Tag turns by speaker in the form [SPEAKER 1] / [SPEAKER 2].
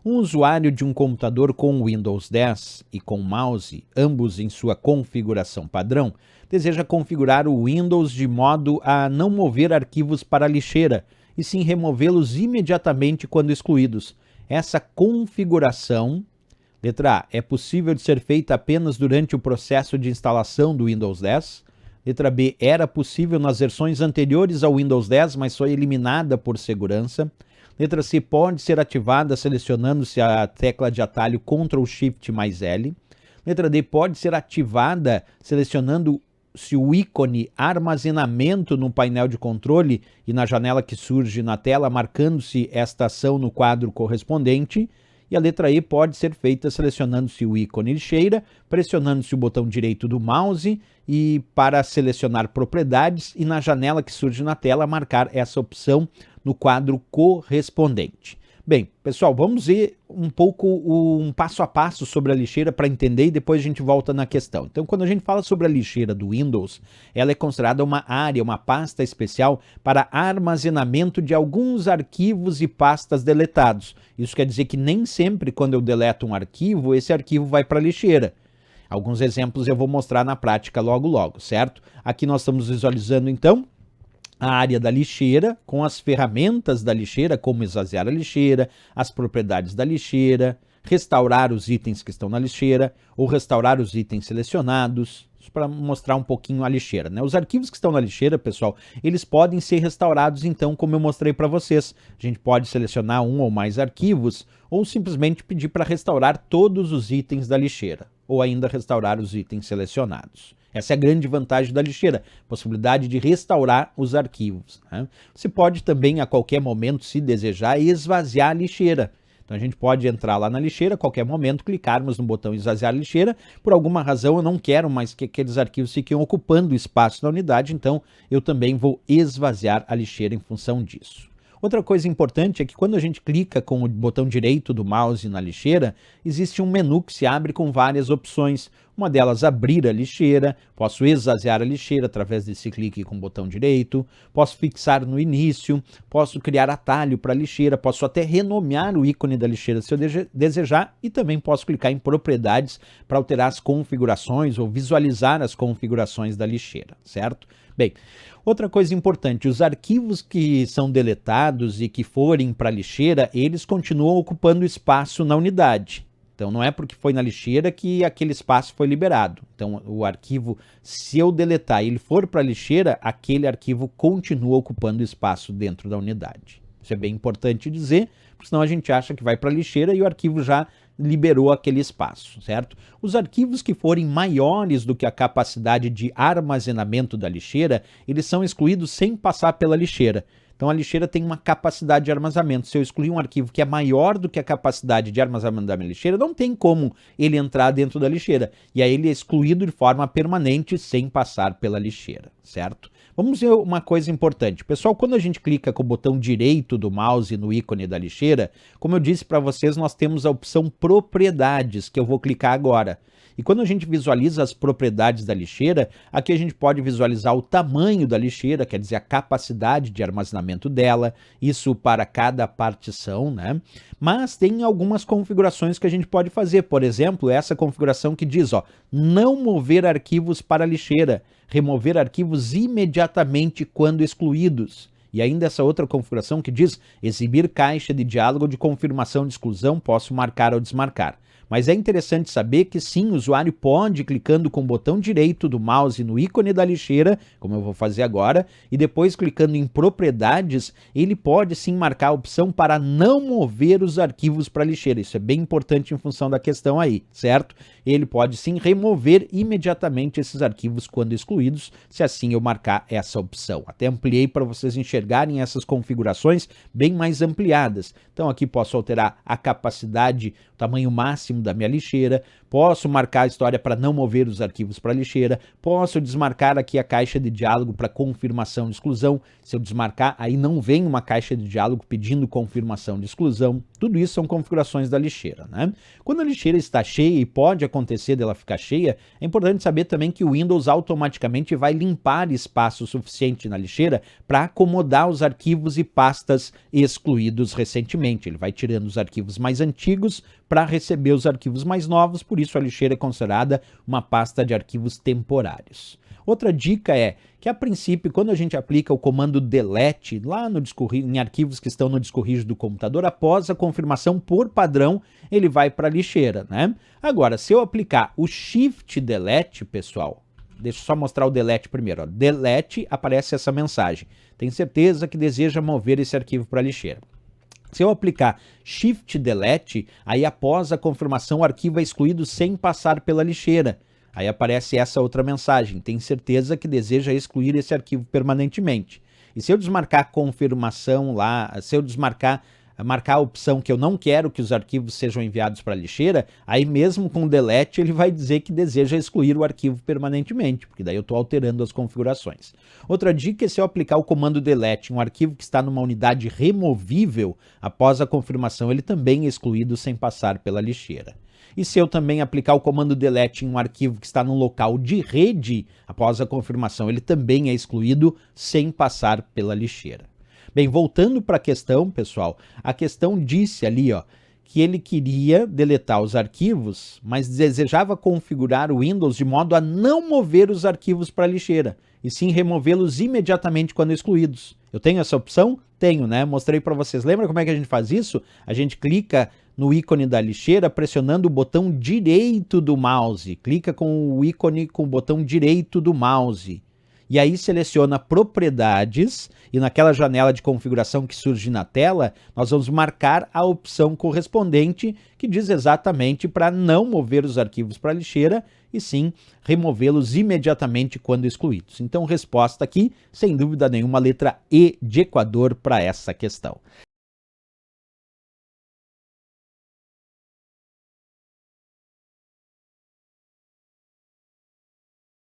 [SPEAKER 1] Um usuário de um computador com Windows 10 e com mouse, ambos em sua configuração padrão, deseja configurar o Windows de modo a não mover arquivos para a lixeira, e sim removê-los imediatamente quando excluídos. Essa configuração, letra A, é possível de ser feita apenas durante o processo de instalação do Windows 10. Letra B, era possível nas versões anteriores ao Windows 10, mas foi eliminada por segurança. Letra C, pode ser ativada selecionando-se a tecla de atalho Ctrl Shift mais L. Letra D, pode ser ativada selecionando-se o ícone armazenamento no painel de controle e na janela que surge na tela, marcando-se esta ação no quadro correspondente. E a letra E pode ser feita selecionando-se o ícone lixeira, pressionando-se o botão direito do mouse e para selecionar propriedades e na janela que surge na tela marcar essa opção no quadro correspondente. Bem, pessoal, vamos ver um pouco um passo a passo sobre a lixeira para entender e depois a gente volta na questão. Então, quando a gente fala sobre a lixeira do Windows, ela é considerada uma área, uma pasta especial para armazenamento de alguns arquivos e pastas deletados. Isso quer dizer que nem sempre quando eu deleto um arquivo, esse arquivo vai para a lixeira. Alguns exemplos eu vou mostrar na prática logo, certo? Aqui nós estamos visualizando, então, a área da lixeira, com as ferramentas da lixeira, como esvaziar a lixeira, as propriedades da lixeira, restaurar os itens que estão na lixeira, ou restaurar os itens selecionados, para mostrar um pouquinho a lixeira, né? Os arquivos que estão na lixeira, pessoal, eles podem ser restaurados, então, como eu mostrei para vocês. A gente pode selecionar um ou mais arquivos, ou simplesmente pedir para restaurar todos os itens da lixeira, ou ainda restaurar os itens selecionados. Essa é a grande vantagem da lixeira, possibilidade de restaurar os arquivos, né? Você pode também, a qualquer momento, se desejar, esvaziar a lixeira. Então a gente pode entrar lá na lixeira, a qualquer momento, clicarmos no botão esvaziar a lixeira. Por alguma razão eu não quero mais que aqueles arquivos fiquem ocupando espaço na unidade, então eu também vou esvaziar a lixeira em função disso. Outra coisa importante é que quando a gente clica com o botão direito do mouse na lixeira, existe um menu que se abre com várias opções. Uma delas, abrir a lixeira, posso esvaziar a lixeira através desse clique com o botão direito, posso fixar no início, posso criar atalho para a lixeira, posso até renomear o ícone da lixeira se eu desejar e também posso clicar em propriedades para alterar as configurações ou visualizar as configurações da lixeira, certo? Bem, outra coisa importante, os arquivos que são deletados e que forem para a lixeira, eles continuam ocupando espaço na unidade. Então não é porque foi na lixeira que aquele espaço foi liberado. Então o arquivo, se eu deletar e ele for para a lixeira, aquele arquivo continua ocupando espaço dentro da unidade. Isso é bem importante dizer, porque senão a gente acha que vai para a lixeira e o arquivo já liberou aquele espaço, certo? Os arquivos que forem maiores do que a capacidade de armazenamento da lixeira, eles são excluídos sem passar pela lixeira. Então a lixeira tem uma capacidade de armazenamento. Se eu excluir um arquivo que é maior do que a capacidade de armazenamento da minha lixeira, não tem como ele entrar dentro da lixeira. E aí ele é excluído de forma permanente sem passar pela lixeira, certo? Vamos ver uma coisa importante. Pessoal, quando a gente clica com o botão direito do mouse no ícone da lixeira, como eu disse para vocês, nós temos a opção propriedades, que eu vou clicar agora. E quando a gente visualiza as propriedades da lixeira, aqui a gente pode visualizar o tamanho da lixeira, quer dizer, a capacidade de armazenamento dela, isso para cada partição, né? Mas tem algumas configurações que a gente pode fazer. Por exemplo, essa configuração que diz, ó, não mover arquivos para a lixeira, remover arquivos imediatamente quando excluídos. E ainda essa outra configuração que diz, exibir caixa de diálogo de confirmação de exclusão, posso marcar ou desmarcar. Mas é interessante saber que sim, o usuário pode, clicando com o botão direito do mouse no ícone da lixeira, como eu vou fazer agora, e depois clicando em propriedades, ele pode sim marcar a opção para não mover os arquivos para a lixeira. Isso é bem importante em função da questão aí, certo? Ele pode sim remover imediatamente esses arquivos quando excluídos, se assim eu marcar essa opção. Até ampliei para vocês enxergarem essas configurações bem mais ampliadas. Então aqui posso alterar a capacidade, o tamanho máximo da minha lixeira, posso marcar a história para não mover os arquivos para a lixeira, posso desmarcar aqui a caixa de diálogo para confirmação de exclusão. Se eu desmarcar, aí não vem uma caixa de diálogo pedindo confirmação de exclusão. Tudo isso são configurações da lixeira, né? Quando a lixeira está cheia, e pode acontecer dela ficar cheia, é importante saber também que o Windows automaticamente vai limpar espaço suficiente na lixeira para acomodar os arquivos e pastas excluídos recentemente. Ele vai tirando os arquivos mais antigos para receber os arquivos mais novos, por isso a lixeira é considerada uma pasta de arquivos temporários. Outra dica é que, a princípio, quando a gente aplica o comando delete lá no disco, em arquivos que estão no disco rígido do computador, após a confirmação por padrão, ele vai para a lixeira, né? Agora, se eu aplicar o shift delete, pessoal, deixa eu só mostrar o delete primeiro. Ó. Delete, aparece essa mensagem. Tem certeza que deseja mover esse arquivo para a lixeira. Se eu aplicar shift delete, aí após a confirmação o arquivo é excluído sem passar pela lixeira. Aí aparece essa outra mensagem, tem certeza que deseja excluir esse arquivo permanentemente. E se eu desmarcar a confirmação lá, se eu marcar a opção que eu não quero que os arquivos sejam enviados para a lixeira, aí mesmo com delete ele vai dizer que deseja excluir o arquivo permanentemente, porque daí eu estou alterando as configurações. Outra dica é se eu aplicar o comando delete em um arquivo que está numa unidade removível, após a confirmação ele também é excluído sem passar pela lixeira. E se eu também aplicar o comando delete em um arquivo que está num local de rede, após a confirmação ele também é excluído sem passar pela lixeira. Bem, voltando para a questão, pessoal, a questão disse ali, ó, que ele queria deletar os arquivos, mas desejava configurar o Windows de modo a não mover os arquivos para a lixeira, e sim removê-los imediatamente quando excluídos. Eu tenho essa opção? Tenho, né? Mostrei para vocês. Lembra como é que a gente faz isso? A gente clica no ícone da lixeira pressionando o botão direito do mouse. Clica com o ícone com o botão direito do mouse. E aí seleciona propriedades e naquela janela de configuração que surge na tela, nós vamos marcar a opção correspondente que diz exatamente para não mover os arquivos para a lixeira e sim removê-los imediatamente quando excluídos. Então, resposta aqui, sem dúvida nenhuma, letra E de Equador para essa questão.